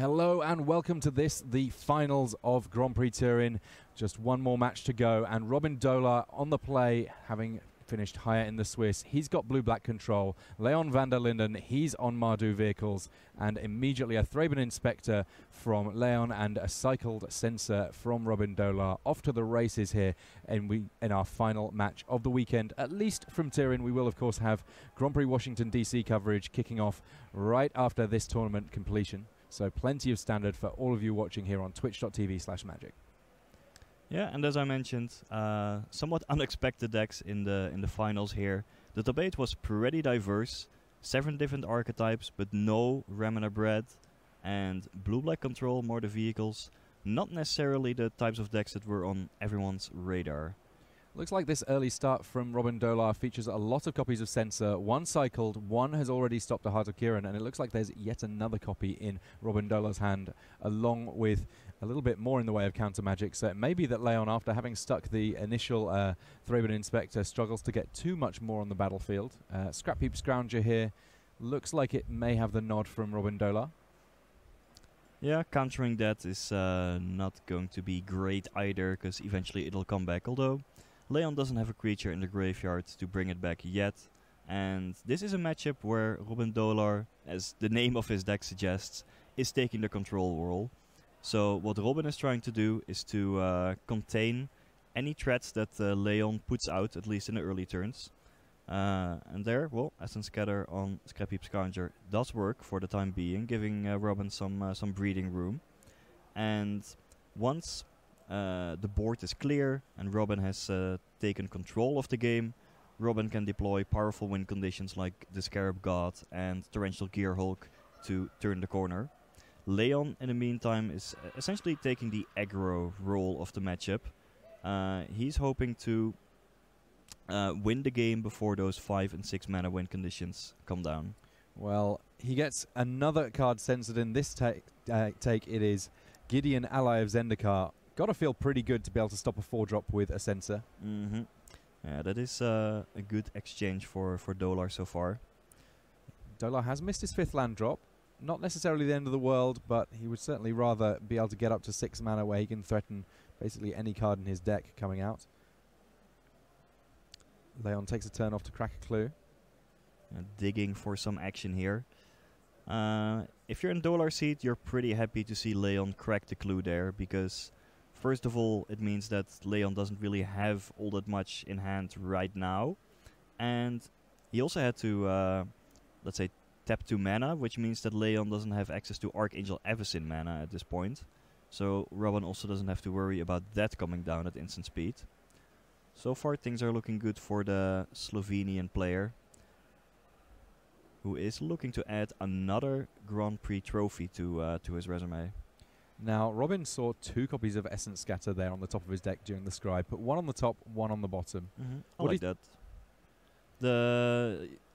Hello and welcome to this, the finals of Grand Prix Turin. Just one more match to go, and Robin Dolar on the play, having finished higher in the Swiss. He's got blue-black control. Leon van der Linden, he's on Mardu vehicles, and immediately a Thraben Inspector from Leon and a cycled sensor from Robin Dolar. Off to the races here in our final match of the weekend. At least from Turin, we will of course have Grand Prix Washington DC coverage kicking off right after this tournament completion. So plenty of standard for all of you watching here on twitch.tv/magic. Yeah, and as I mentioned, somewhat unexpected decks in the finals here. The debate was pretty diverse, 7 different archetypes, but no Remina Bread, and blue-black control, more the vehicles, not necessarily the types of decks that were on everyone's radar. Looks like this early start from Robin Dolar features a lot of copies of Sensor. One cycled, one has already stopped a Heart of Kiran, and it looks like there's yet another copy in Robin Dolar's hand, along with a little bit more in the way of counter magic. So it may be that Leon, after having stuck the initial Thraben Inspector, struggles to get too much more on the battlefield. Scrap Heap Scrounger here looks like it may have the nod from Robin Dolar. Yeah, countering that is not going to be great either, because eventually it'll come back, although Leon doesn't have a creature in the graveyard to bring it back yet, and this is a matchup where Robin Dolar, as the name of his deck suggests, is taking the control role. So what Robin is trying to do is to contain any threats that Leon puts out, at least in the early turns. And there, well, Essence Scatter on Scrap Heap Scrounger does work for the time being, giving Robin some breathing room. And once the board is clear and Robin has taken control of the game, Robin can deploy powerful win conditions like the Scarab God and Torrential Gearhulk to turn the corner. Leon, in the meantime, is essentially taking the aggro role of the matchup. He's hoping to win the game before those 5 and 6 mana win conditions come down. Well, he gets another card censored in this take. It is Gideon, ally of Zendikar. Got to feel pretty good to be able to stop a 4-drop with a sensor. Yeah, that is a good exchange for Dolar so far. Dolar has missed his 5th land drop. Not necessarily the end of the world, but he would certainly rather be able to get up to 6 mana where he can threaten basically any card in his deck coming out. Leon takes a turn off to crack a clue. Digging for some action here. If you're in Dolar's seat, you're pretty happy to see Leon crack the clue there, because first of all, it means that Leon doesn't really have all that much in hand right now. And he also had to, let's say, tap 2 mana, which means that Leon doesn't have access to Archangel Avacyn mana at this point. So Robin also doesn't have to worry about that coming down at instant speed. So far things are looking good for the Slovenian player, who is looking to add another Grand Prix trophy to his resume. Now, Robin saw 2 copies of Essence Scatter there on the top of his deck during the scribe. Put one on the top, one on the bottom. I like that.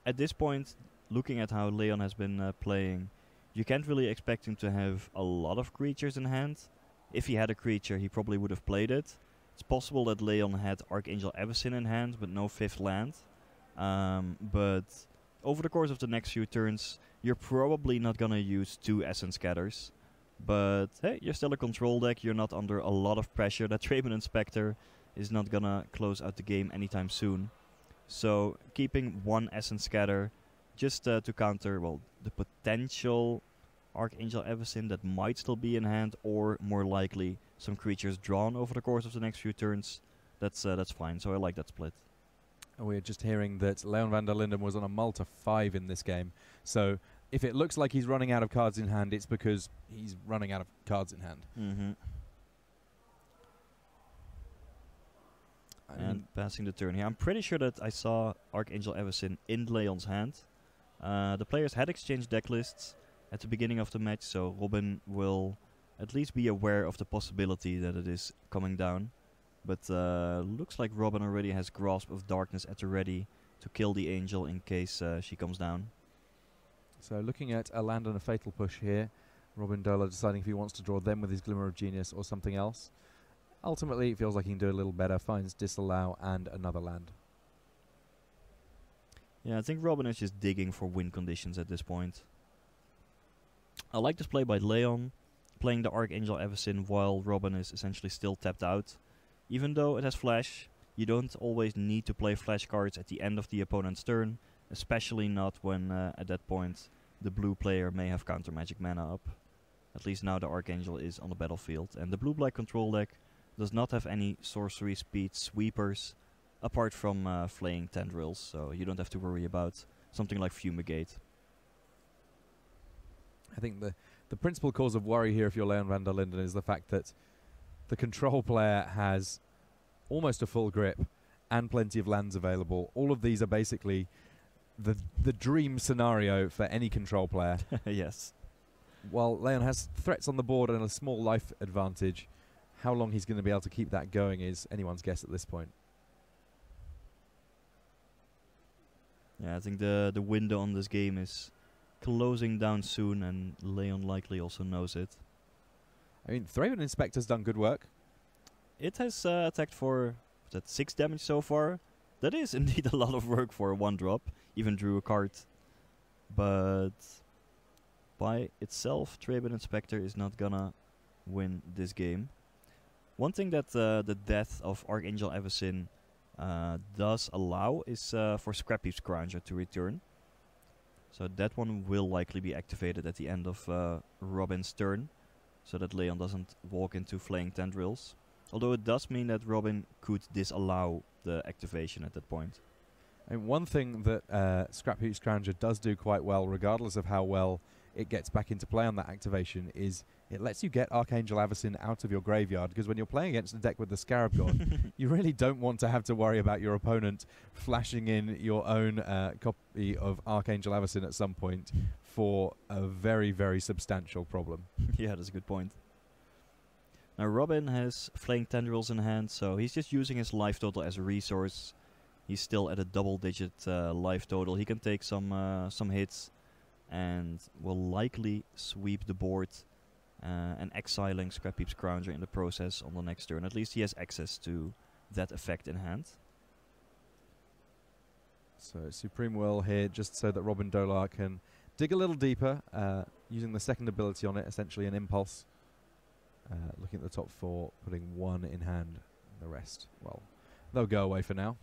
At this point, looking at how Leon has been playing, you can't really expect him to have a lot of creatures in hand. If he had a creature, he probably would have played it. It's possible that Leon had Archangel Avacyn in hand, but no 5th land. But over the course of the next few turns, you're probably not gonna use 2 Essence Scatters. But hey, you're still a control deck, you're not under a lot of pressure. That Thraben Inspector is not gonna close out the game anytime soon. So keeping 1 Essence Scatter just to counter, well, the potential Archangel Avacyn that might still be in hand, or more likely some creatures drawn over the course of the next few turns, that's fine. So I like that split. And we're just hearing that Leon van der Linden was on a Malta 5 in this game. So if it looks like he's running out of cards in hand, it's because he's running out of cards in hand. And passing the turn here. I'm pretty sure that I saw Archangel Avacyn in Leon's hand. The players had exchanged deck lists at the beginning of the match, so Robin will at least be aware of the possibility that it is coming down. But looks like Robin already has Grasp of Darkness at the ready to kill the angel in case she comes down. So looking at a land and a fatal push here, Robin Dolar deciding if he wants to draw them with his Glimmer of Genius or something else. Ultimately, it feels like he can do a little better, finds Disallow and another land. Yeah, I think Robin is just digging for win conditions at this point. I like this play by Leon, playing the Archangel Avacyn while Robin is essentially still tapped out. Even though it has flash, you don't always need to play flash cards at the end of the opponent's turn, especially not when at that point the blue player may have counter magic mana up. At least now the Archangel is on the battlefield, and the blue-black control deck does not have any sorcery speed sweepers apart from flaying tendrils, so you don't have to worry about something like Fumigate. I think the principal cause of worry here if you're Leon van der Linden is the fact that the control player has almost a full grip and plenty of lands available. All of these are basically the dream scenario for any control player. Yes. While Leon has threats on the board and a small life advantage, how long he's going to be able to keep that going is anyone's guess at this point. Yeah, I think the window on this game is closing down soon, and Leon likely also knows it. I mean, Thraben Inspector's done good work. It has attacked for 6 damage so far. That is indeed a lot of work for a 1-drop. Even drew a card. But by itself, Thraben Inspector is not gonna win this game. One thing that the death of Archangel Avacyn does allow is for Scrapheap Scrounger to return. So that one will likely be activated at the end of Robin's turn, so that Leon doesn't walk into flaying tendrils. Although it does mean that Robin could disallow the activation at that point. And one thing that Scrapheap Scrounger does do quite well, regardless of how well it gets back into play on that activation, is it lets you get Archangel Avacyn out of your graveyard, because when you're playing against a deck with the Scarab God, you really don't want to have to worry about your opponent flashing in your own copy of Archangel Avacyn at some point for a very, very substantial problem. Yeah, that's a good point. Now Robin has Flaying Tendrils in hand, so he's just using his life total as a resource. He's still at a double-digit life total. He can take some hits and will likely sweep the board and exiling Scrapheap Scrounger in the process on the next turn. At least he has access to that effect in hand. So Supreme Will here, just so that Robin Dolar can dig a little deeper, using the second ability on it, essentially an impulse. Looking at the top 4, putting 1 in hand, and the rest, well, they'll go away for now.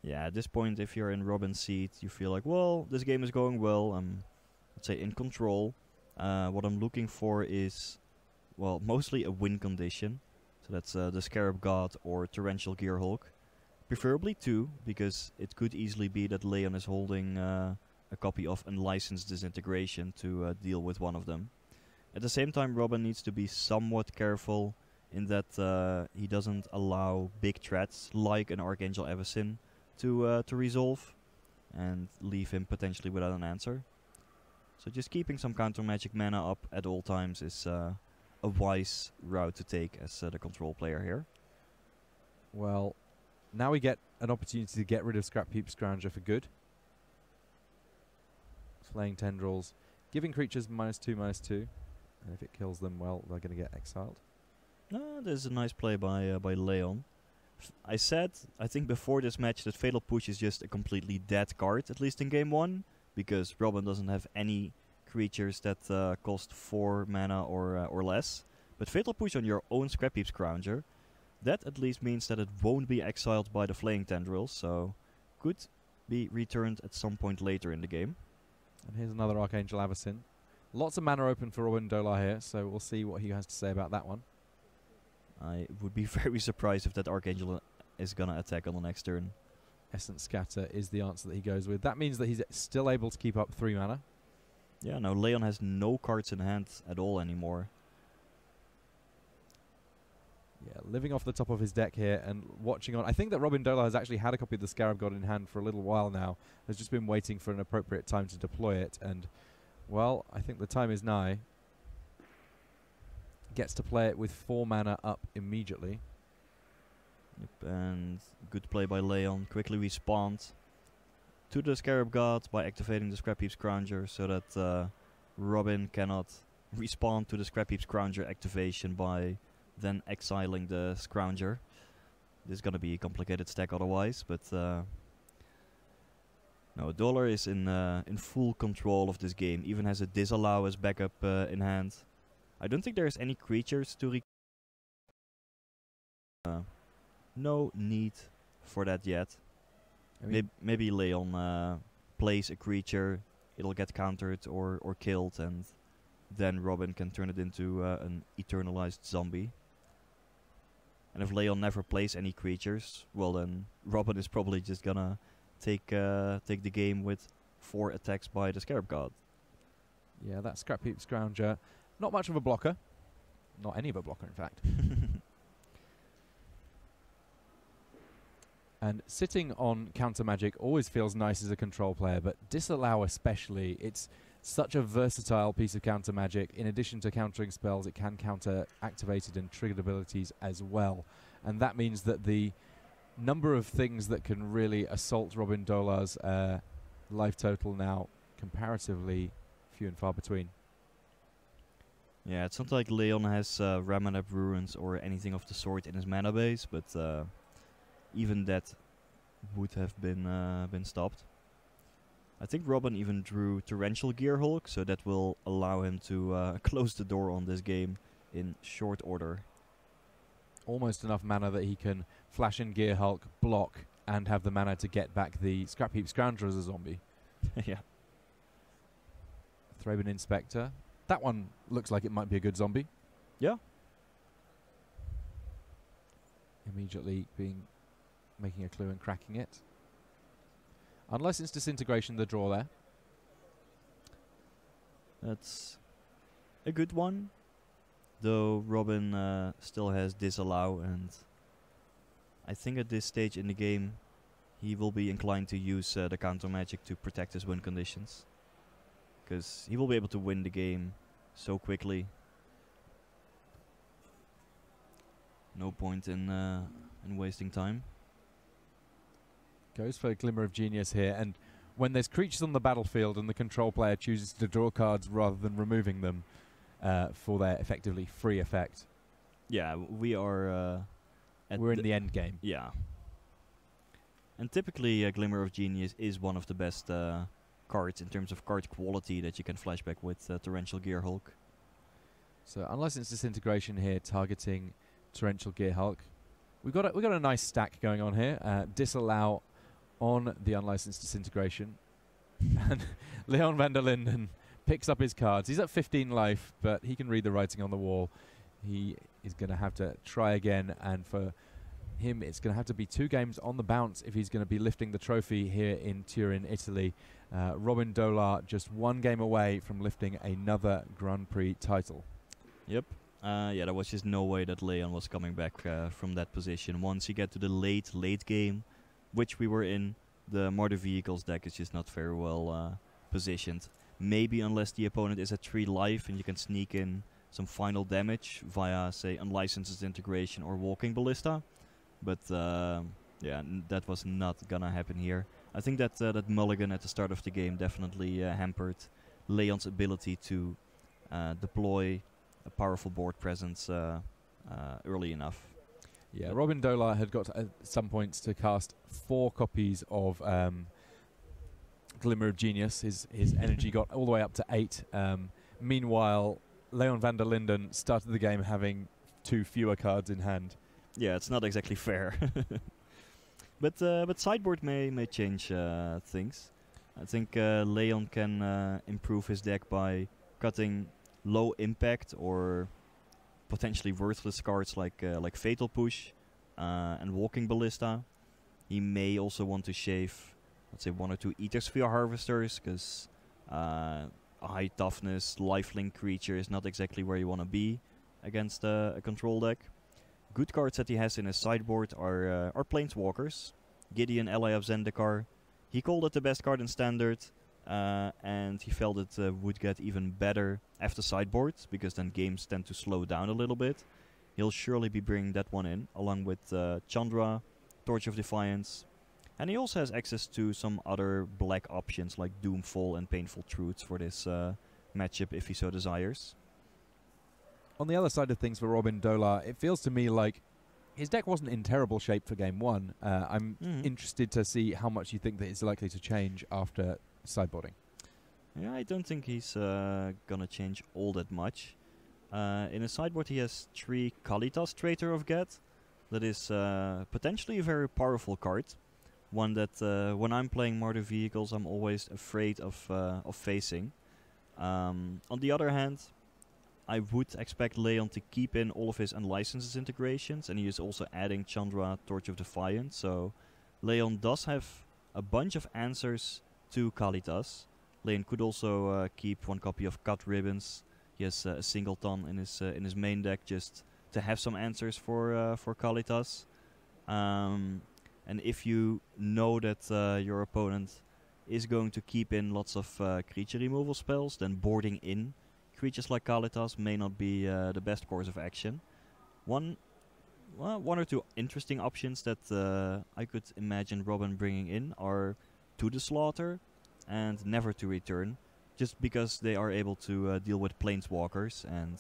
Yeah, at this point, if you're in Robin's seat, you feel like, well, this game is going well. I'm, let's say, in control. What I'm looking for is, well, mostly a win condition. So that's the Scarab God or Torrential Gearhulk. Preferably 2, because it could easily be that Leon is holding a copy of Unlicensed Disintegration to deal with one of them. At the same time, Robin needs to be somewhat careful in that he doesn't allow big threats like an Archangel Avacyn to resolve and leave him potentially without an answer. So just keeping some counter magic mana up at all times is a wise route to take as the control player here. Well, now we get an opportunity to get rid of Scrapheap Scrounger for good. Flaying Tendrils, giving creatures -2/-2. And if it kills them, well, they're going to get exiled. There's a nice play by Leon. I said, I think before this match, that Fatal Push is just a completely dead card, at least in game 1, because Robin doesn't have any creatures that cost 4 mana or less. But Fatal Push on your own Scrapheap Scrounger, that at least means that it won't be exiled by the Flaying Tendrils, so could be returned at some point later in the game. And here's another Archangel Avacyn. Lots of mana open for Robin Dolar here, so we'll see what he has to say about that one. I would be very surprised if that Archangel is gonna attack on the next turn. Essence Scatter is the answer that he goes with. That means that he's still able to keep up 3 mana. Yeah, no, Leon has no cards in hand at all anymore. Yeah, living off the top of his deck here and watching on. I think that Robin Dolar has actually had a copy of the Scarab God in hand for a little while now. Has just been waiting for an appropriate time to deploy it, and well, I think the time is nigh. Gets to play it with 4 mana up immediately. Yep, and good play by Leon. Quickly respawned to the Scarab God by activating the Scrapheap Scrounger so that Robin cannot respawn to the Scrapheap Scrounger activation by then exiling the Scrounger. This is going to be a complicated stack otherwise, but No, Dolar is in full control of this game. Even has a disallow as backup in hand. I don't think there's any creatures to no need for that yet. I mean, Maybe Leon plays a creature, it'll get countered or killed, and then Robin can turn it into an eternalized zombie. And if Leon never plays any creatures, well then Robin is probably just gonna take the game with 4 attacks by the Scarab God. yeah, that Scrap Heap Scrounger, not much of a blocker. Not any of a blocker, in fact. And sitting on counter magic always feels nice as a control player, but disallow especially. It's such a versatile piece of counter magic. In addition to countering spells, it can counter activated and triggered abilities as well. And that means that the number of things that can really assault Robin Dolar's life total now comparatively few and far between. Yeah, it's not like Leon has Ramanap Ruins or anything of the sort in his mana base, but even that would have been stopped. I think Robin even drew Torrential Gearhulk, so that will allow him to close the door on this game in short order. Almost enough mana that he can flash in Gearhulk, block, and have the mana to get back the Scrap Heap Scrounger as a zombie. Yeah. Thraben Inspector. That one looks like it might be a good zombie. Yeah. Immediately making a clue and cracking it. Unlicensed Disintegration, the draw there. That's a good one. Though Robin still has Disallow, and I think at this stage in the game he will be inclined to use the counter magic to protect his win conditions. Because he will be able to win the game so quickly. No point in wasting time. Goes for a Glimmer of Genius here, and when there's creatures on the battlefield and the control player chooses to draw cards rather than removing them for their effectively free effect. Yeah, we are we're in the end game. Yeah. And typically Glimmer of Genius is one of the best cards in terms of card quality that you can flashback with Torrential Gearhulk. So Unlicensed Disintegration here targeting Torrential Gearhulk. We've got a nice stack going on here. Disallow on the Unlicensed Disintegration. And Leon van der Linden picks up his cards. He's at 15 life, but he can read the writing on the wall. He is going to have to try again, and for him it's going to have to be 2 games on the bounce if he's going to be lifting the trophy here in Turin, Italy. Robin Dolar just 1 game away from lifting another Grand Prix title. Yep. Yeah, there was just no way that Leon was coming back from that position. Once you get to the late game, which we were in, the Mardu Vehicles deck is just not very well positioned. Maybe unless the opponent is at 3 life and you can sneak in some final damage via, say, Unlicensed Disintegration or Walking Ballista. But yeah, that was not gonna happen here. I think that that mulligan at the start of the game definitely hampered Leon's ability to deploy a powerful board presence early enough. Yeah, Robin Dolar had got at some points to cast 4 copies of Glimmer of Genius. His energy got all the way up to 8. Meanwhile, Leon van der Linden started the game having 2 fewer cards in hand. Yeah, it's not exactly fair. But sideboard may change things. I think Leon can improve his deck by cutting low impact or potentially worthless cards like Fatal Push and Walking Ballista. He may also want to shave, let's say, 1 or 2 Ether Sphere Harvesters, because a high toughness lifelink creature is not exactly where you want to be against a control deck. Good cards that he has in his sideboard are Planeswalkers. Gideon, ally of Zendikar. He called it the best card in Standard, and he felt it would get even better after sideboard, because then games tend to slow down a little bit. He'll surely be bringing that one in, along with Chandra, Torch of Defiance. And he also has access to some other black options like Doomfall and Painful Truths for this matchup if he so desires. On the other side of things for Robin Dolar, it feels to me like his deck wasn't in terrible shape for game one. I'm interested to see how much you think that it's likely to change after sideboarding. Yeah, I don't think he's gonna change all that much. In his sideboard he has 3 Kalitas Traitor of Geth. That is potentially a very powerful card. One that when I'm playing Mardu vehicles I'm always afraid of facing. On the other hand, I would expect Leon to keep in all of his unlicensed integrations, and he is also adding Chandra, Torch of Defiance, so Leon does have a bunch of answers to Kalitas. Leon could also keep 1 copy of Cut Ribbons. He has a singleton in his main deck just to have some answers for Kalitas. And if you know that your opponent is going to keep in lots of creature removal spells, then boarding in creatures like Kalitas may not be the best course of action. One or two interesting options that I could imagine Robin bringing in are To the Slaughter and Never to Return, just because they are able to deal with planeswalkers, and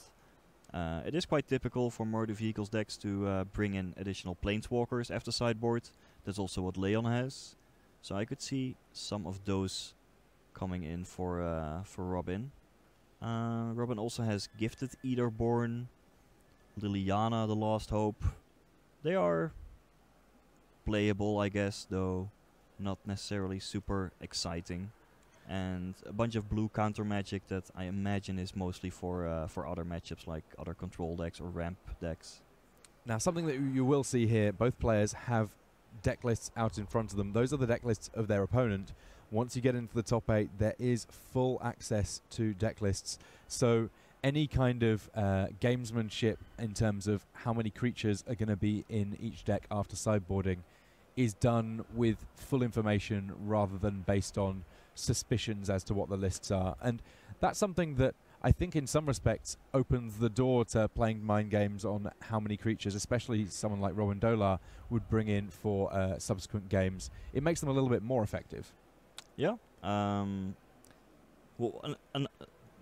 it is quite typical for Mardu vehicles decks to bring in additional planeswalkers after sideboard. That's also what Leon has, so I could see some of those coming in for Robin. Robin also has Gifted Eaterborn, Liliana, the Lost Hope. They are playable, I guess, though not necessarily super exciting. And a bunch of blue counter magic that I imagine is mostly for other matchups like other control decks or ramp decks. Now, something that you will see here, both players have deck lists out in front of them. Those are the deck lists of their opponent. Once you get into the top 8, there is full access to deck lists. So any kind of gamesmanship in terms of how many creatures are going to be in each deck after sideboarding is done with full information rather than based on suspicions as to what the lists are. And that's something that I think in some respects opens the door to playing mind games on how many creatures, especially someone like Robin Dolar, would bring in for subsequent games. It makes them a little bit more effective. Yeah, well,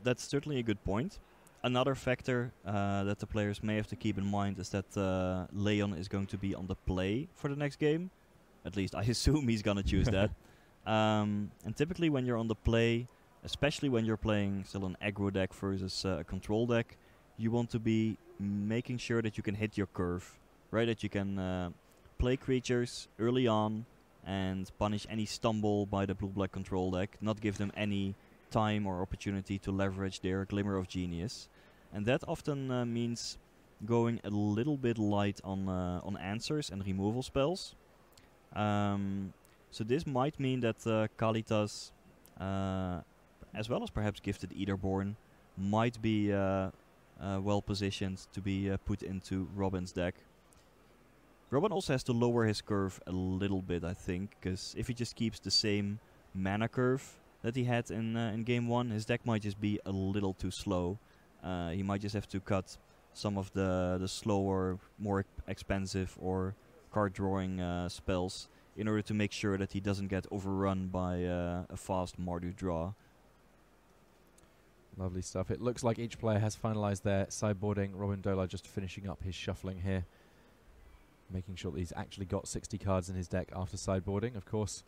that's certainly a good point. Another factor that the players may have to keep in mind is that Leon is going to be on the play for the next game. At least I assume he's going to choose that. And typically when you're on the play, especially when you're playing still an aggro deck versus a control deck, you want to be making sure that you can hit your curve, right? That you can play creatures early on and punish any stumble by the blue-black control deck, not give them any time or opportunity to leverage their Glimmer of Genius. And that often means going a little bit light on answers and removal spells. So this might mean that Kalitas, as well as perhaps Gifted Eaterborn, might be well positioned to be put into Robin's deck. Robin also has to lower his curve a little bit, I think, because if he just keeps the same mana curve that he had in game 1, his deck might just be a little too slow. He might just have to cut some of the slower, more expensive or card drawing spells in order to make sure that he doesn't get overrun by a fast Mardu draw. Lovely stuff. It looks like each player has finalized their sideboarding. Robin Dolar just finishing up his shuffling here, making sure that he's actually got 60 cards in his deck after sideboarding. Of course,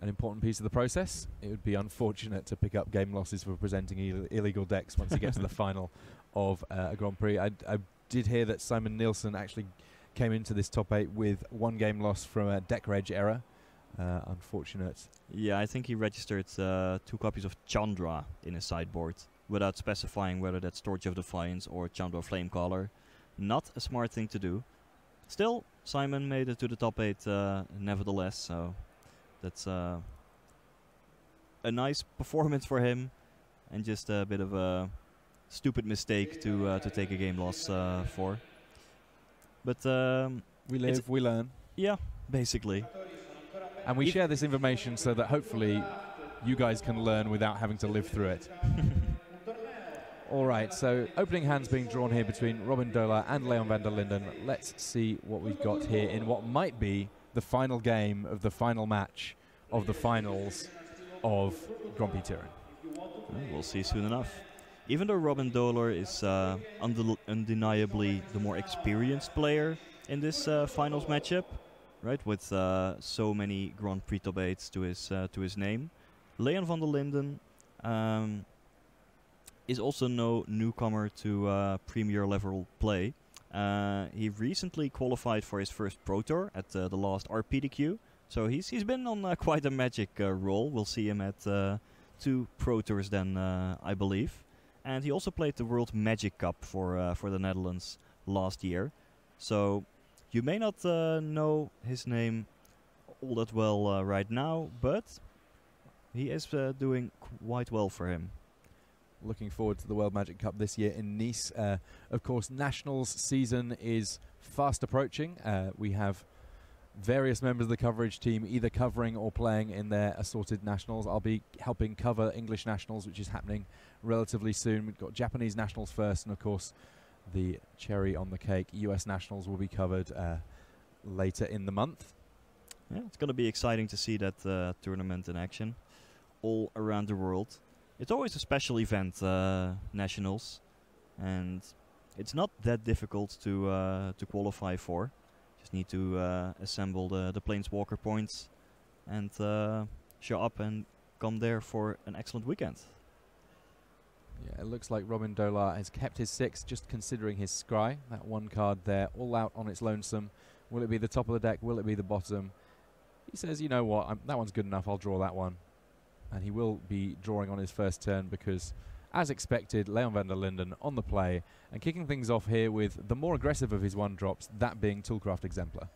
an important piece of the process. It would be unfortunate to pick up game losses for presenting illegal decks once you get to the final of a Grand Prix. I did hear that Simon Nielsen actually came into this top 8 with 1 game loss from a deck reg error. Unfortunate. Yeah, I think he registered 2 copies of Chandra in his sideboard without specifying whether that's Torch of Defiance or Chandra Flamecaller. Not a smart thing to do. Still, Simon made it to the top 8 nevertheless, so that's a nice performance for him, and just a bit of a stupid mistake to take a game loss for. But we live, we learn. Yeah, basically. And we share this information so that hopefully you guys can learn without having to live through it. All right, so opening hands being drawn here between Robin Dolar and Leon van der Linden. Let's see what we've got here in what might be the final game of the final match of the finals of Grand Prix Turin. We'll see soon enough. Even though Robin Dolar is undeniably the more experienced player, in this finals matchup, right? With so many Grand Prix top 8s to his name. Leon van der Linden is also no newcomer to Premier level play. He recently qualified for his first Pro Tour at the last RPDQ, so he's been on quite a magic roll. We'll see him at 2 Pro Tours then, I believe. And he also played the World Magic Cup for the Netherlands last year. So you may not know his name all that well right now, but he is doing quite well for him. Looking forward to the World Magic Cup this year in Nice. Of course, Nationals season is fast approaching. We have various members of the coverage team either covering or playing in their assorted Nationals. I'll be helping cover English Nationals, which is happening relatively soon. We've got Japanese Nationals first, and of course, the cherry on the cake, US Nationals will be covered later in the month. Yeah, it's going to be exciting to see that tournament in action all around the world. It's always a special event, Nationals, and it's not that difficult to qualify for. Just need to assemble the Planeswalker points and show up and come there for an excellent weekend. Yeah, it looks like Robin Dolar has kept his 6, just considering his scry. That one card there, all out on its lonesome. Will it be the top of the deck? Will it be the bottom? He says, you know what, that one's good enough, I'll draw that one. And he will be drawing on his first turn because, as expected, Leon van der Linden on the play and kicking things off here with the more aggressive of his 1-drops, that being Toolcraft Exemplar.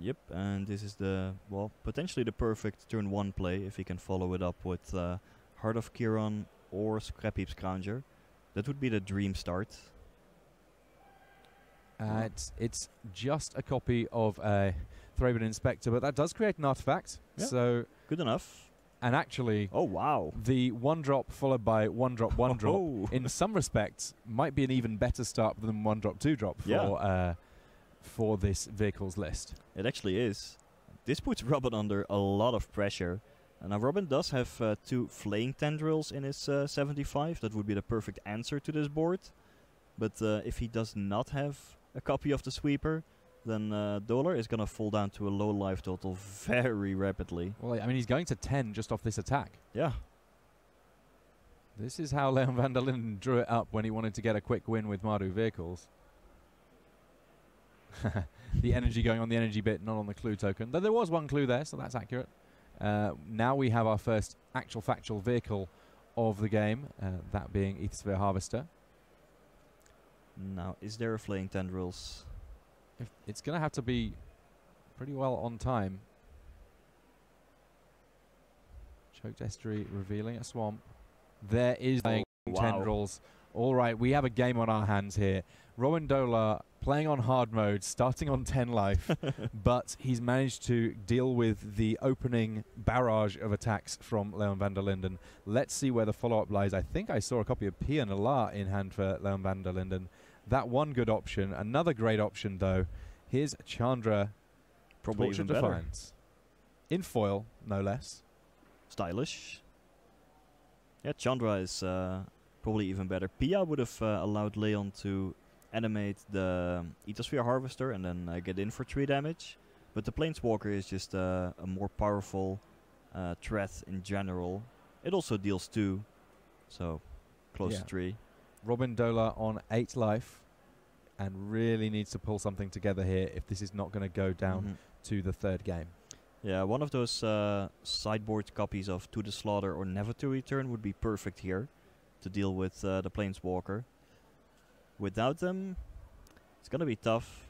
Yep, and this is the, well, potentially the perfect turn 1 play if he can follow it up with Heart of Kiran or Scrapheap Scrounger. That would be the dream start. It's just a copy of a Thraben Inspector, but that does create an artifact. Yeah, so good enough. And actually, oh wow, the 1-drop followed by 1-drop, 1-drop, in some respects, might be an even better start than 1-drop, 2-drop for this vehicles list. It actually is. This puts Robin under a lot of pressure. And now Robin does have 2 Flaying Tendrils in his 75. That would be the perfect answer to this board. But if he does not have a copy of the Sweeper, then Dolar is going to fall down to a low life total very rapidly. Well, I mean, he's going to 10 just off this attack. Yeah. This is how Leon van der Linden drew it up when he wanted to get a quick win with Mardu vehicles. The energy going on the energy bit, not on the clue token. Though there was one clue there, so that's accurate. Now we have our first actual factual vehicle of the game, that being Aethersphere Harvester. Now, is there a Flaying Tendrils? It's going to have to be pretty well on time. Choked Estuary revealing a swamp. There is Tendrils. All right, we have a game on our hands here. Robin Dolar playing on hard mode, starting on 10 life, but he's managed to deal with the opening barrage of attacks from Leon van der Linden. Let's see where the follow-up lies. I think I saw a copy of Pia Nalar in hand for Leon van der Linden. That one good option. Another great option, though. Here's Chandra. Probably even better. Defiance. In foil, no less. Stylish. Yeah, Chandra is probably even better. Pia would have allowed Leon to animate the Aethersphere Harvester and then get in for 3 damage. But the Planeswalker is just a more powerful threat in general. It also deals 2, so close to 3. Robin Dolar on 8 life and really needs to pull something together here if this is not going to go down to the 3rd game. Yeah, one of those sideboard copies of To the Slaughter or Never to Return would be perfect here to deal with the Planeswalker. Without them, it's going to be tough.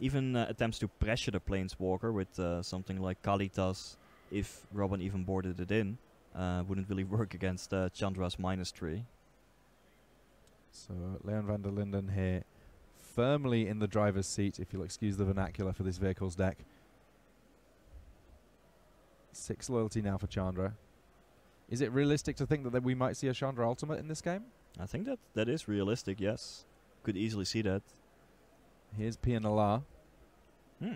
Even attempts to pressure the Planeswalker with something like Kalitas, if Robin even boarded it in, wouldn't really work against Chandra's -3. So Leon van der Linden here, firmly in the driver's seat, if you'll excuse the vernacular for this vehicles deck. 6 loyalty now for Chandra. Is it realistic to think that we might see a Chandra Ultimate in this game? I think that is realistic, yes. Could easily see that. Here's Pia Nalar.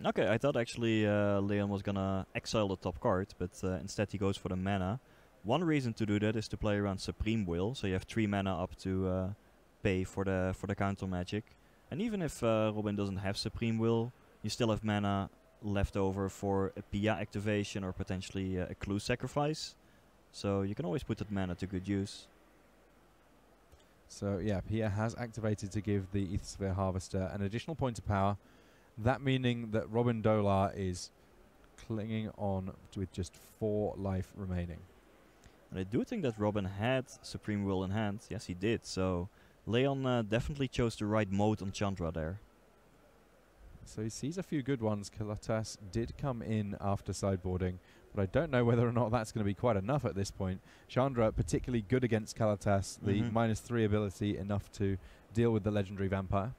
Okay, I thought actually Leon was gonna exile the top card, but instead he goes for the mana. One reason to do that is to play around Supreme Will, so you have 3 mana up to pay for the counter magic. And even if Robin doesn't have Supreme Will, you still have mana left over for a Pia activation or potentially a Clue sacrifice. So you can always put that mana to good use. So yeah, Pia has activated to give the Ethersphere Harvester an additional point of power. That meaning that Robin Dolar is clinging on with just 4 life remaining. And I do think that Robin had Supreme Will in hand. Yes, he did. So Leon definitely chose the right mode on Chandra there. So he sees a few good ones. Kalatas did come in after sideboarding, but I don't know whether or not that's going to be quite enough at this point. Chandra particularly good against Kalatas, the -3 ability enough to deal with the legendary vampire.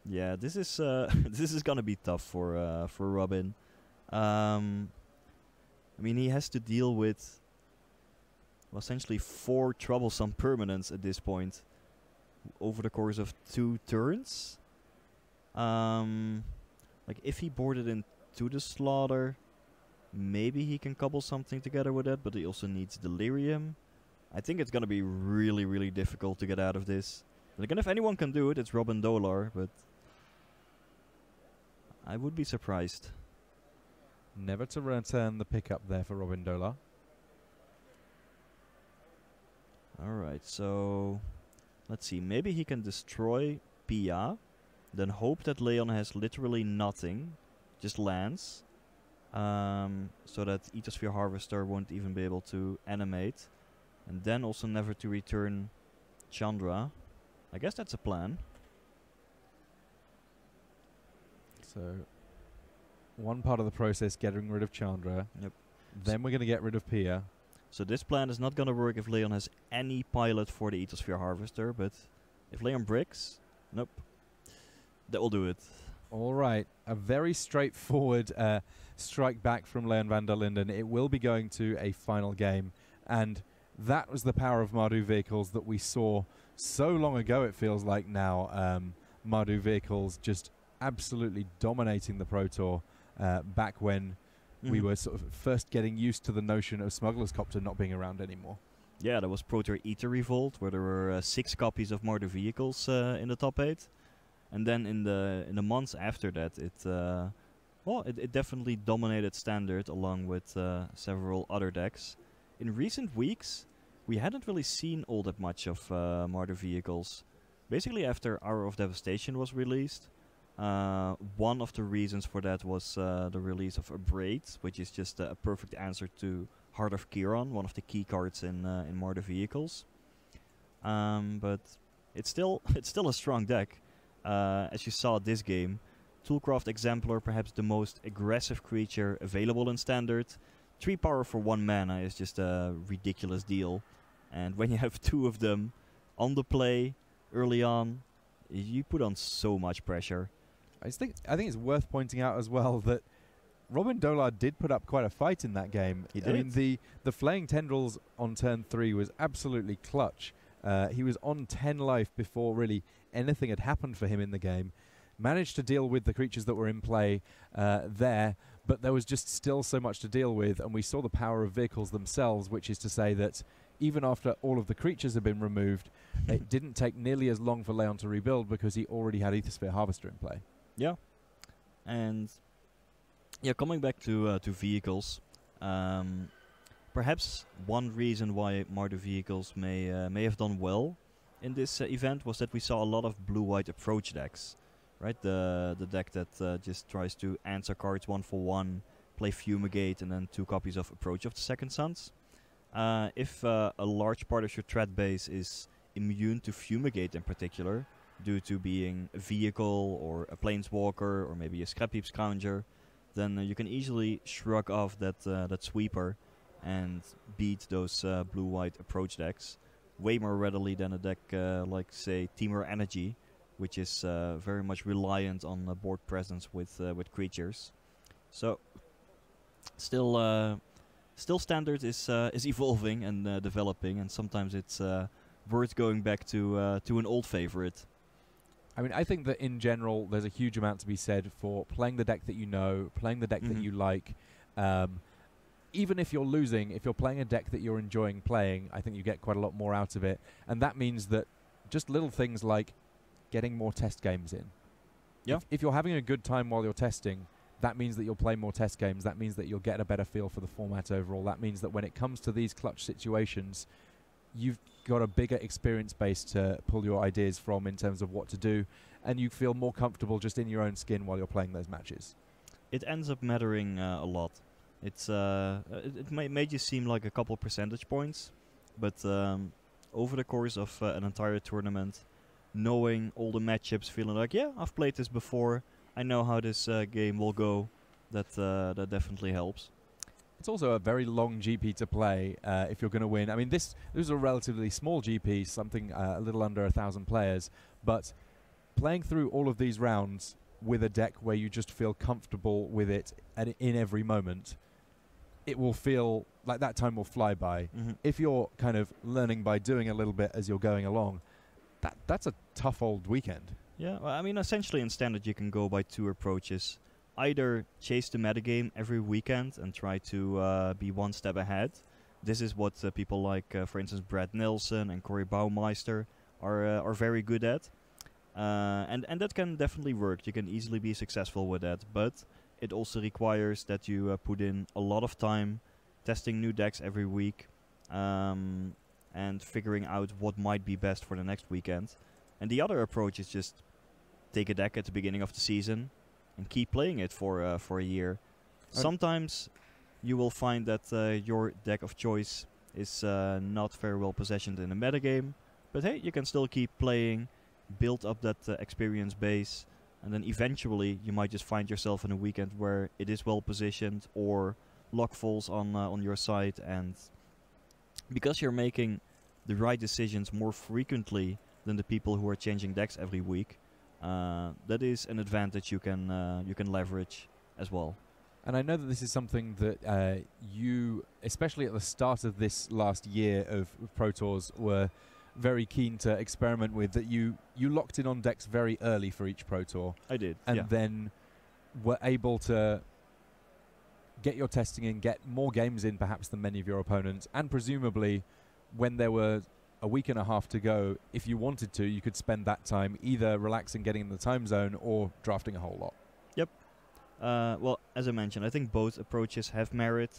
Yeah, this is this is gonna be tough for Robin. I mean, he has to deal with essentially 4 troublesome permanents at this point over the course of 2 turns. Like if he boarded into the Slaughter, maybe he can cobble something together with that, but he also needs Delirium. I think it's gonna be really, really difficult to get out of this. But again, if anyone can do it, it's Robin Dolar, but I would be surprised. Never to return the pickup there for Robin Dolar. Alright, so let's see. Maybe he can destroy Pia, then hope that Leon has literally nothing, just lands, so that Ethersphere Harvester won't even be able to animate, and then also never to return Chandra. I guess that's a plan. So one part of the process, getting rid of Chandra. Yep. Then we're going to get rid of Pia. So this plan is not going to work if Leon has any pilot for the Ethersphere Harvester, but if Leon bricks, nope. That will do it. All right. A very straightforward strike back from Leon van der Linden. It will be going to a final game. And that was the power of Mardu vehicles that we saw so long ago, it feels like now. Mardu vehicles just absolutely dominating the Pro Tour back when we were sort of first getting used to the notion of Smuggler's Copter not being around anymore. Yeah, there was Pro Tour Ether Revolt, where there were 6 copies of Mardu vehicles in the top 8. And then in the months after that, it definitely dominated Standard along with several other decks. In recent weeks, we hadn't really seen all that much of Mardu vehicles. Basically, after Hour of Devastation was released, one of the reasons for that was the release of Abrade, which is just a perfect answer to Heart of Kiron, one of the key cards in Mardu vehicles. But it's still a strong deck. As you saw this game, Toolcraft Exemplar, perhaps the most aggressive creature available in Standard. 3 power for 1 mana is just a ridiculous deal. And when you have 2 of them on the play early on, you put on so much pressure. I think it's worth pointing out as well that Robin Dolar did put up quite a fight in that game. He did. I mean, the Flaying Tendrils on turn 3 was absolutely clutch. He was on 10 life before really anything had happened for him in the game. Managed to deal with the creatures that were in play there, but there was just still so much to deal with, and we saw the power of vehicles themselves, which is to say that even after all of the creatures had been removed, it didn't take nearly as long for Leon to rebuild because he already had Ethersphere Harvester in play. Yeah, and yeah, coming back to vehicles, perhaps one reason why Mardu vehicles may have done well in this event was that we saw a lot of blue-white approach decks, right? The deck that just tries to answer cards 1 for 1, play Fumigate, and then 2 copies of Approach of the Second Sons. If a large part of your threat base is immune to Fumigate in particular, due to being a vehicle or a planeswalker or maybe a Scrap Heap Scrounger, then you can easily shrug off that sweeper and beat those blue-white approach decks way more readily than a deck like, say, Temur Energy, which is very much reliant on board presence with creatures. So, still Standard is evolving and developing, and sometimes it's worth going back to an old favorite. I mean, I think that in general, there's a huge amount to be said for playing the deck that you know, playing the deck that you like. Even if you're losing, if you're playing a deck that you're enjoying playing, I think you get quite a lot more out of it. And that means that just little things like getting more test games in. Yeah. If you're having a good time while you're testing, that means that you'll play more test games. That means that you'll get a better feel for the format overall. That means that when it comes to these clutch situations, you've got a bigger experience base to pull your ideas from in terms of what to do, and you feel more comfortable just in your own skin while you're playing those matches. It ends up mattering a lot. It may just seem like a couple percentage points, but over the course of an entire tournament, knowing all the matchups, feeling like, yeah, I've played this before, I know how this game will go, that definitely helps. It's also a very long GP to play if you're going to win. I mean, this is a relatively small GP, something a little under 1,000 players, but playing through all of these rounds with a deck where you just feel comfortable with it in every moment, it will feel like that time will fly by. Mm-hmm. If you're kind of learning by doing a little bit as you're going along, that's a tough old weekend. Yeah, well, I mean, essentially in Standard you can go by two approaches. Either chase the metagame every weekend and try to be one step ahead. This is what people like, for instance, Brad Nelson and Corey Baumeister are very good at. And that can definitely work. You can easily be successful with that. But it also requires that you put in a lot of time testing new decks every week and figuring out what might be best for the next weekend. And the other approach is just take a deck at the beginning of the season and keep playing it for a year. Sometimes you will find that your deck of choice is not very well positioned in the metagame, but hey, you can still keep playing, build up that experience base, and then eventually you might just find yourself in a weekend where it is well positioned or luck falls on your side, and because you're making the right decisions more frequently than the people who are changing decks every week, that is an advantage you can leverage as well. And I know that this is something that you, especially at the start of this last year of Pro Tours, were very keen to experiment with, that you locked in on decks very early for each Pro Tour. I did, and then were able to get your testing in, get more games in perhaps than many of your opponents, and presumably when there were a week and a half to go, if you wanted to, you could spend that time either relaxing, getting in the time zone, or drafting a whole lot. Yep. Well, as I mentioned, I think both approaches have merit.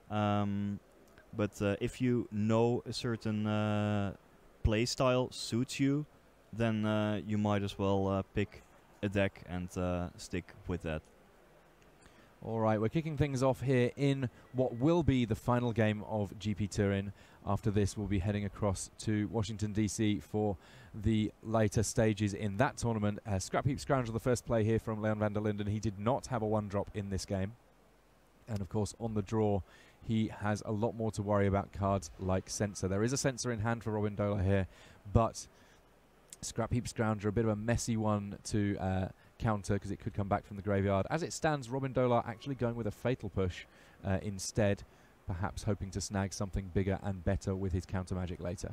But if you know a certain play style suits you, then you might as well pick a deck and stick with that. All right, we're kicking things off here in what will be the final game of GP Turin. After this, we'll be heading across to Washington, D.C. for the later stages in that tournament. Scrap Heap Scroungel, the first play here from Leon van der Linden. He did not have a one-drop in this game. And, of course, on the draw, he has a lot more to worry about cards like Censor. There is a Censor in hand for Robin Dolar here, but Scrap Heap Scrounger, a bit of a messy one to counter because it could come back from the graveyard. As it stands, Robin Dolar actually going with a Fatal Push instead, perhaps hoping to snag something bigger and better with his counter magic later.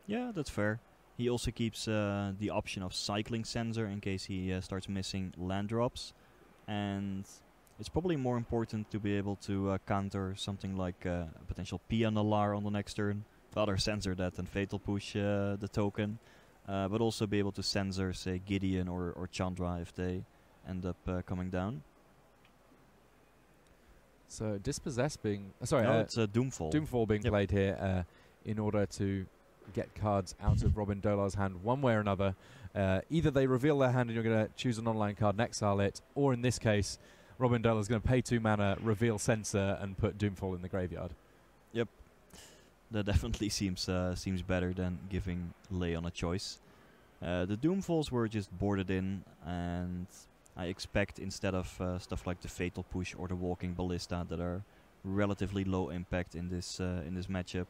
Yeah, that's fair. He also keeps the option of cycling Censor in case he starts missing land drops, and it's probably more important to be able to counter something like a potential Pia Nalar on the next turn. Rather Censor that than Fatal Push the token. But also be able to censor, say, Gideon or Chandra if they end up coming down. So Dispossess being... no, it's Doomfall. Doomfall being played here in order to get cards out of Robin Dolar's hand one way or another. Either they reveal their hand and you're going to choose an online card and exile it, or in this case, Robin Dolar's going to pay 2 mana, reveal Censor, and put Doomfall in the graveyard. Yep. That definitely seems better than giving Leon a choice. The Doomfalls were just boarded in, and I expect instead of stuff like the Fatal Push or the Walking Ballista that are relatively low impact in this matchup.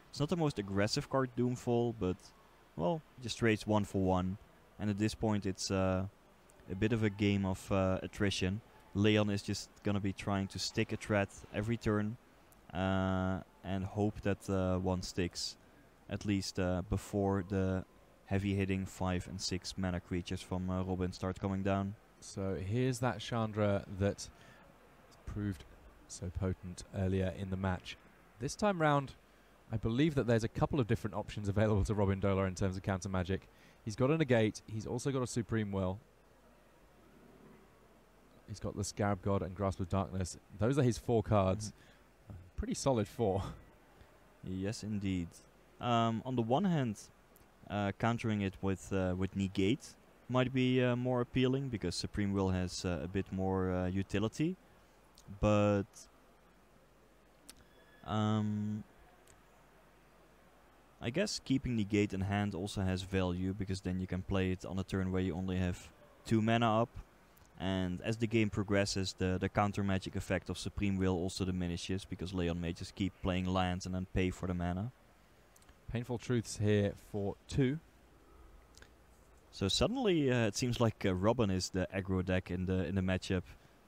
It's not the most aggressive card, Doomfall, but well, just trades 1 for 1. And at this point, it's a bit of a game of attrition. Leon is just gonna be trying to stick a threat every turn. And hope that one sticks, at least before the heavy-hitting 5 and 6 mana creatures from Robin start coming down. So here's that Chandra that proved so potent earlier in the match. This time round, I believe that there's a couple of different options available to Robin Dolar in terms of counter magic. He's got a negate. He's also got a Supreme Will. He's got the Scarab God and Grasp of Darkness. Those are his 4 cards. Pretty solid 4. Yes, indeed. On the one hand, countering it with negate might be more appealing because Supreme Will has a bit more utility, but I guess keeping negate in hand also has value because then you can play it on a turn where you only have 2 mana up, and as the game progresses, the counter magic effect of Supreme Will also diminishes because Leon may just keep playing lands and then pay for the mana. Painful Truths here for 2. So suddenly it seems like Robin is the aggro deck in the matchup.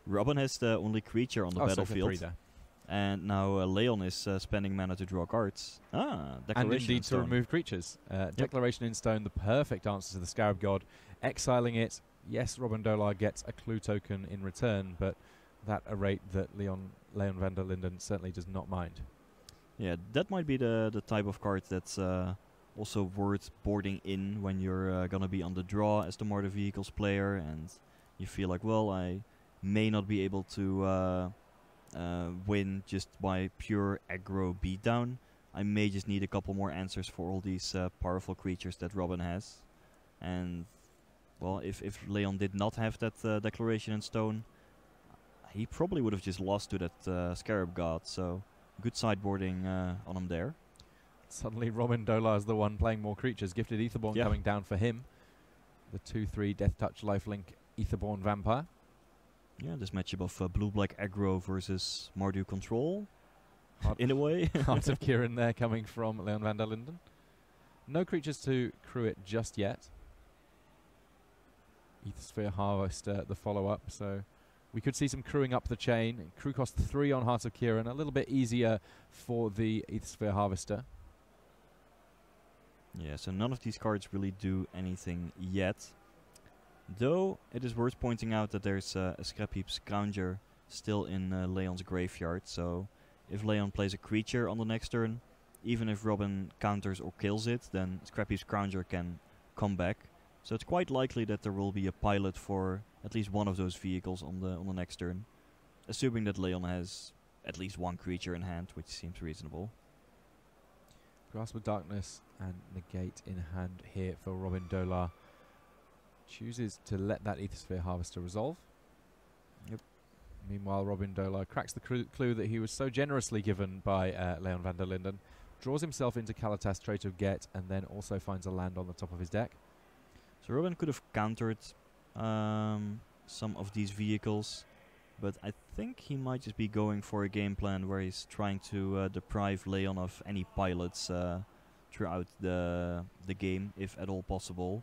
Robin has the only creature on the battlefield. So and now Leon is spending mana to draw cards. Declaration and indeed in Stone. to remove creatures. Declaration in Stone, the perfect answer to the Scarab God. Exiling it, yes, Robin Dolar gets a clue token in return, but that a rate that Leon van der Linden certainly does not mind. Yeah, that might be the type of card that's also worth boarding in when you're gonna be on the draw as the Mardu Vehicles player, and you feel like, well, I may not be able to win just by pure aggro beatdown. I may just need a couple more answers for all these powerful creatures that Robin has. And well, if Leon did not have that Declaration in Stone, he probably would have just lost to that Scarab God. So good sideboarding on him there. Suddenly Robin Dolar is the one playing more creatures. Gifted Aetherborn coming down for him. The 2/3 Death Touch lifelink Aetherborn Vampire. Yeah, this matchup of blue-black aggro versus Mardu control, in a way. Heart of Kiran there coming from Leon van der Linden. No creatures to crew it just yet. Aethersphere Harvester, the follow-up, so we could see some crewing up the chain. Crew cost 3 on Heart of Kiran, a little bit easier for the Aethersphere Harvester. Yeah, so none of these cards really do anything yet. Though it is worth pointing out that there's a Scrap Heap Scrounger still in Leon's graveyard, so if Leon plays a creature on the next turn, even if Robin counters or kills it, then Scrap Heap Scrounger can come back. So it's quite likely that there will be a pilot for at least one of those vehicles on the next turn, assuming that Leon has at least one creature in hand, which seems reasonable. Grasp of Darkness and Negate in hand here for Robin Dolar. Chooses to let that Aethersphere Harvester resolve. Yep. Meanwhile, Robin Dolar cracks the clue that he was so generously given by Leon van der Linden. Draws himself into Kalatas, Traitor of Get, and then also finds a land on the top of his deck. So Robin could have countered some of these vehicles, but I think he might just be going for a game plan where he's trying to deprive Leon of any pilots throughout the game, if at all possible,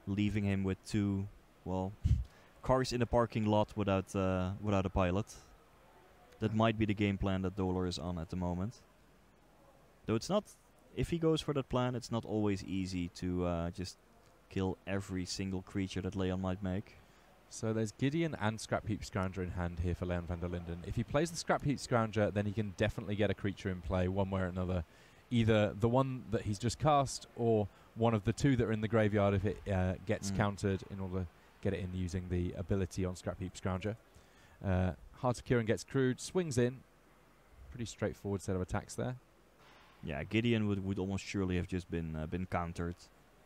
leaving him with 2, well, cars in a parking lot without a pilot. That might be the game plan that Dolar is on at the moment. Though it's not, if he goes for that plan, it's not always easy to just kill every single creature that Leon might make. So there's Gideon and Scrap Heap Scrounger in hand here for Leon van der Linden. If he plays the Scrap Heap Scrounger, then he can definitely get a creature in play one way or another. Either the one that he's just cast or one of the 2 that are in the graveyard if it gets countered in order to get it in using the ability on Scrap Heap Scrounger. Heart of Kiran gets crewed, swings in. Pretty straightforward set of attacks there. Yeah, Gideon would almost surely have just been countered.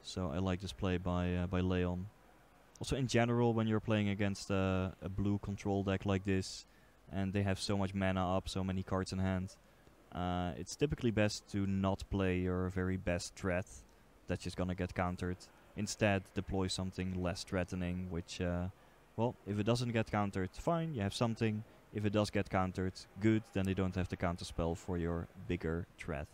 So I like this play by Leon. Also in general, when you're playing against a blue control deck like this, and they have so much mana up, so many cards in hand, it's typically best to not play your very best threat that's just gonna get countered. Instead, deploy something less threatening, which, well, if it doesn't get countered, fine, you have something. If it does get countered, good, then they don't have to counter spell for your bigger threat.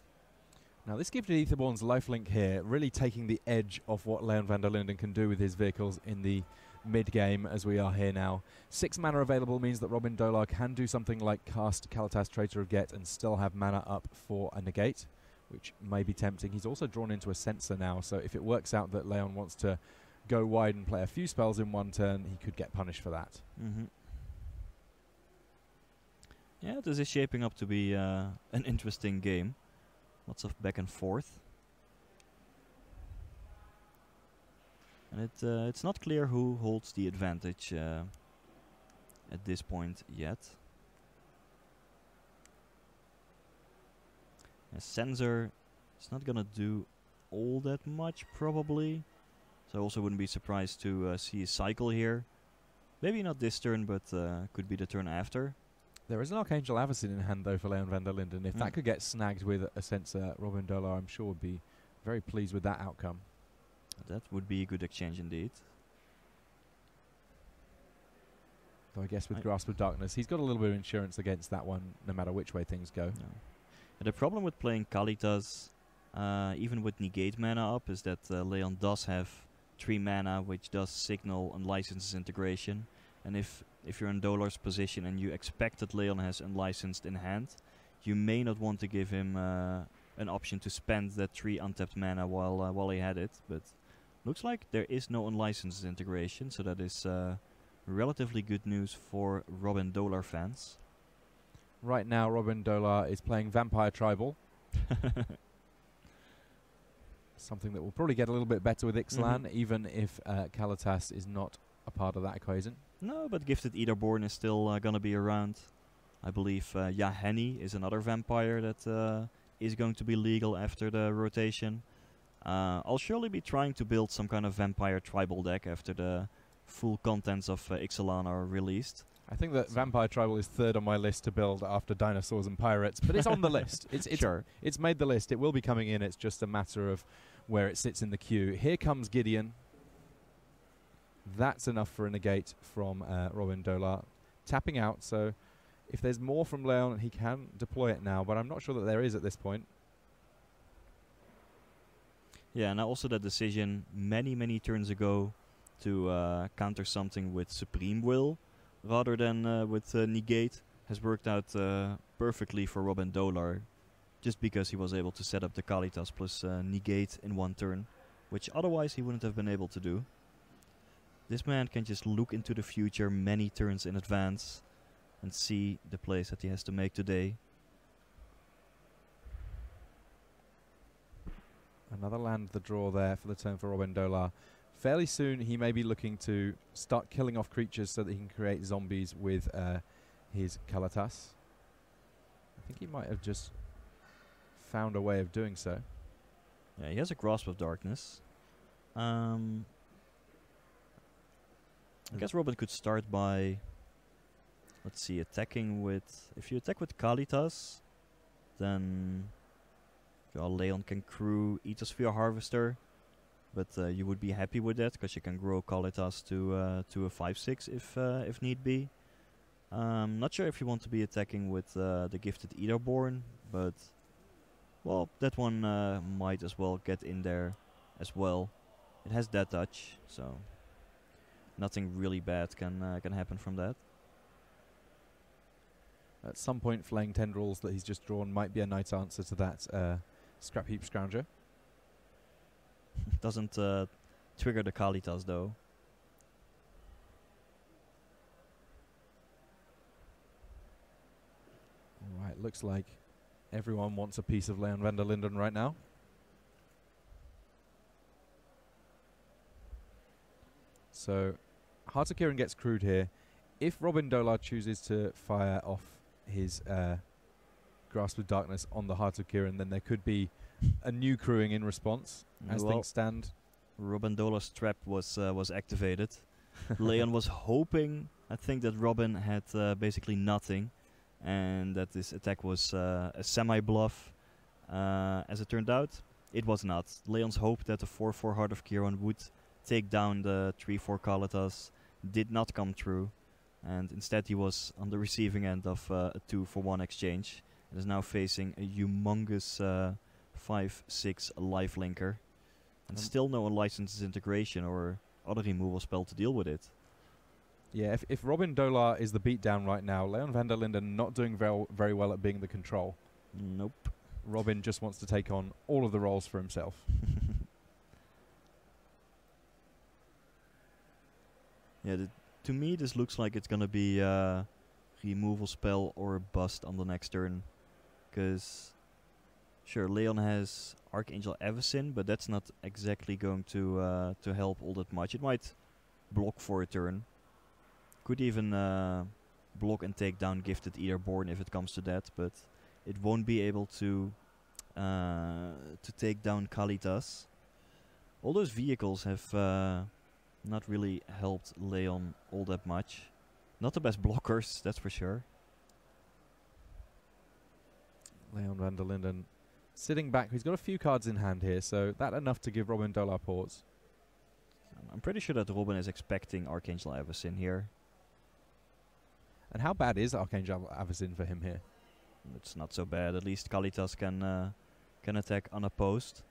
Now this Gifted Aetherborn's lifelink here really taking the edge of what Leon van der Linden can do with his vehicles in the mid-game as we are here now. 6 mana available means that Robin Dolar can do something like cast Kalatas, Traitor of Get, and still have mana up for a negate, which may be tempting. He's also drawn into a Censor now, so if it works out that Leon wants to go wide and play a few spells in one turn, he could get punished for that. Yeah, this is shaping up to be an interesting game. Lots of back and forth. And it's not clear who holds the advantage at this point yet. A sensor is not gonna do all that much probably. So I also wouldn't be surprised to see a cycle here. Maybe not this turn, but could be the turn after. There is an Archangel Avacyn in hand though for Leon van der Linden. If that could get snagged with a sensor, Robin Dolar I'm sure would be very pleased with that outcome. That would be a good exchange indeed. Though I guess with Grasp of Darkness, he's got a little bit of insurance against that one, no matter which way things go. No. And the problem with playing Kalitas, even with negate mana up, is that Leon does have 3 mana, which does signal Unlicensed Integration. And if you're in Dolar's position and you expect that Leon has Unlicensed in hand, you may not want to give him an option to spend that 3 untapped mana while he had it. But looks like there is no Unlicensed Integration, so that is relatively good news for Robin Dolar fans. Right now, Robin Dolar is playing Vampire Tribal. Something that will probably get a little bit better with Ixalan, even if Kalitas is not a part of that equation. No, but Gifted Eaterborn is still gonna be around. I believe Yahenni is another vampire that is going to be legal after the rotation. I'll surely be trying to build some kind of Vampire Tribal deck after the full contents of Ixalan are released. I think that Vampire Tribal is 3rd on my list to build after Dinosaurs and Pirates, but it's on the list. It's made the list. It will be coming in. It's just a matter of where it sits in the queue. Here comes Gideon. That's enough for a negate from Robin Dolar. Tapping out, so if there's more from Leon, he can deploy it now, but I'm not sure that there is at this point. Yeah, and also that decision many turns ago to counter something with Supreme Will rather than with Negate has worked out perfectly for Robin Dolar, just because he was able to set up the Kalitas plus Negate in 1 turn, which otherwise he wouldn't have been able to do. This man can just look into the future many turns in advance and see the plays that he has to make today. Another land the draw there for the turn for Robin Dolar. Fairly soon he may be looking to start killing off creatures so that he can create zombies with his Kalitas. I think he might have just found a way of doing so. Yeah, he has a Grasp of Darkness. I guess Robin could start by, let's see, attacking with... If you attack with Kalitas, then Leon can crew Ethosphere Harvester, but you would be happy with that because you can grow Kalitas to a 5/6 if need be. Not sure if you want to be attacking with the Gifted Eaterborn, but well, that one might as well get in there as well. It has that touch, so nothing really bad can happen from that. At some point, Flaying Tendrils that he's just drawn might be a nice answer to that Scrap Heap Scrounger. Doesn't trigger the Kalitas though. Alright, looks like everyone wants a piece of Leon van der Linden right now. So, Heart of Kirin gets crewed here. If Robin Dolar chooses to fire off his Grasp of Darkness on the Heart of Kirin, then there could be a new crewing in response as things stand. Robin Dolar's trap was activated. Leon was hoping, I think, that Robin had basically nothing, and that this attack was a semi-bluff. As it turned out, it was not. Leon's hope that the 4/4 Heart of Kirin would take down the 3/4 Kalitas did not come true, and instead he was on the receiving end of a 2-for-1 exchange and is now facing a humongous 5/6 lifelinker, and still no Unlicensed Integration or other removal spell to deal with it. Yeah, if Robin Dolar is the beatdown right now, Leon van der Linden not doing very well at being the control. Nope. Robin just wants to take on all of the roles for himself. Yeah, to me this looks like it's gonna be a removal spell or a bust on the next turn, because Sure, Leon has Archangel Avacyn, but that's not exactly going to help all that much. It might block for a turn. Could even block and take down Gifted Eaterborn if it comes to that, but it won't be able to take down Kalitas. All those vehicles have not really helped Leon all that much. Not the best blockers, that's for sure. Leon van der Linden sitting back. He's got a few cards in hand here, so that enough to give Robin Dolar pause. I'm pretty sure that Robin is expecting Archangel Avacyn here. And how bad is Archangel Avacyn for him here? It's not so bad. At least Kalitas can attack unopposed.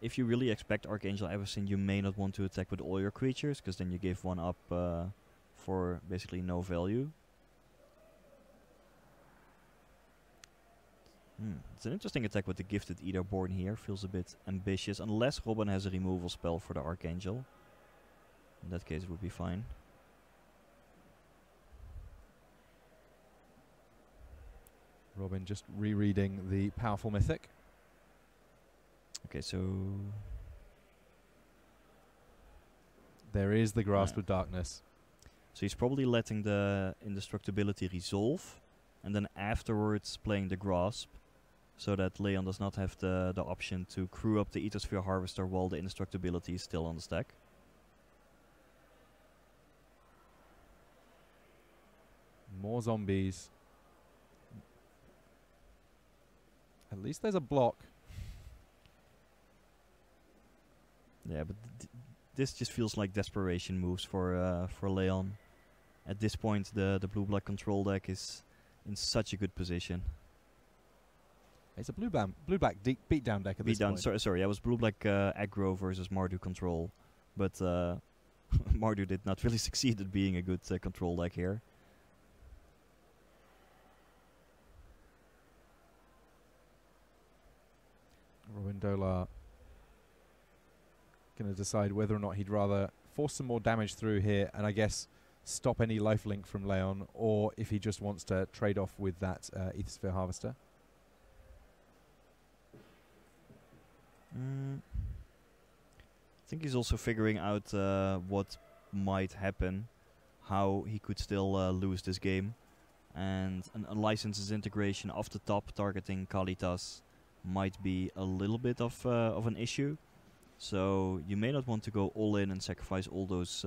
If you really expect Archangel Avacyn, you may not want to attack with all your creatures, because then you give one up for basically no value. It's an interesting attack with the Gifted Eaterborn here. Feels a bit ambitious, unless Robin has a removal spell for the Archangel. In that case, it would be fine. Robin just rereading the powerful mythic. Okay, so there is the Grasp of Darkness. So he's probably letting the indestructibility resolve, and then afterwards playing the Grasp, so that Leon does not have the option to crew up the Aethersphere Harvester while the indestructibility is still on the stack. More zombies. At least there's a block. Yeah, but this just feels like desperation moves for Leon. At this point, the blue-black control deck is in such a good position. It's a blue-black beatdown deck at this point. Sorry, that was blue-black aggro versus Mardu control, but Mardu did not really succeed at being a good control deck here. Robin Dolar going to decide whether or not he'd rather force some more damage through here and I guess stop any lifelink from Leon, or if he just wants to trade off with that Aethersphere Harvester. I think he's also figuring out what might happen, how he could still lose this game, and an unlicensed integration off the top targeting Kalitas might be a little bit of an issue. So you may not want to go all in and sacrifice all those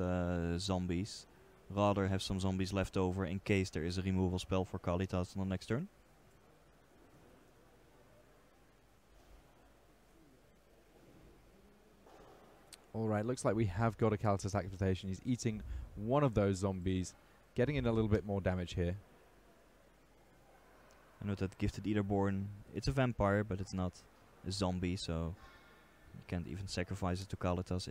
zombies. Rather have some zombies left over in case there is a removal spell for Kalitas on the next turn. Alright, looks like we have got a Kalitas activation. He's eating one of those zombies, getting in a little bit more damage here. I know that Gifted Eaterborn, it's a vampire, but it's not a zombie, so you can't even sacrifice it to Kalitas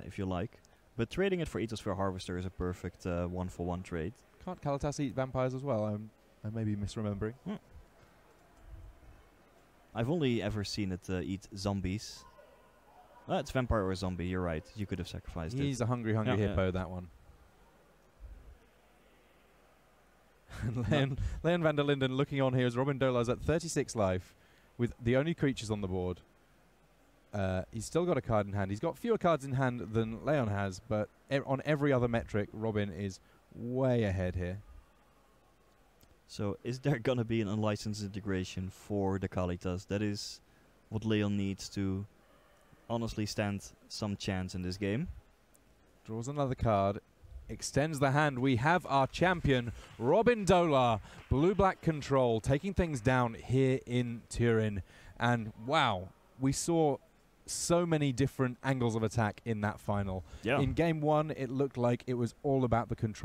if you like. But trading it for Aethersphere Harvester is a perfect one-for-one trade. Can't Kalitas eat vampires as well? I may be misremembering. I've only ever seen it eat zombies. It's vampire or zombie, you're right. You could have sacrificed it. He's a hungry hippo, that one. Leon van der Linden looking on here as Robin Dolar's at 36 life with the only creatures on the board. He's still got a card in hand. He's got fewer cards in hand than Leon has, but on every other metric, Robin is way ahead here. So is there going to be an unlicensed integration for the Kalitas? That is what Leon needs to honestly stand some chance in this game. Draws another card. Extends the hand. We have our champion, Robin Dolar, blue-black control, taking things down here in Turin. And wow, we saw so many different angles of attack in that final. Yeah. In game one, it looked like it was all about the control.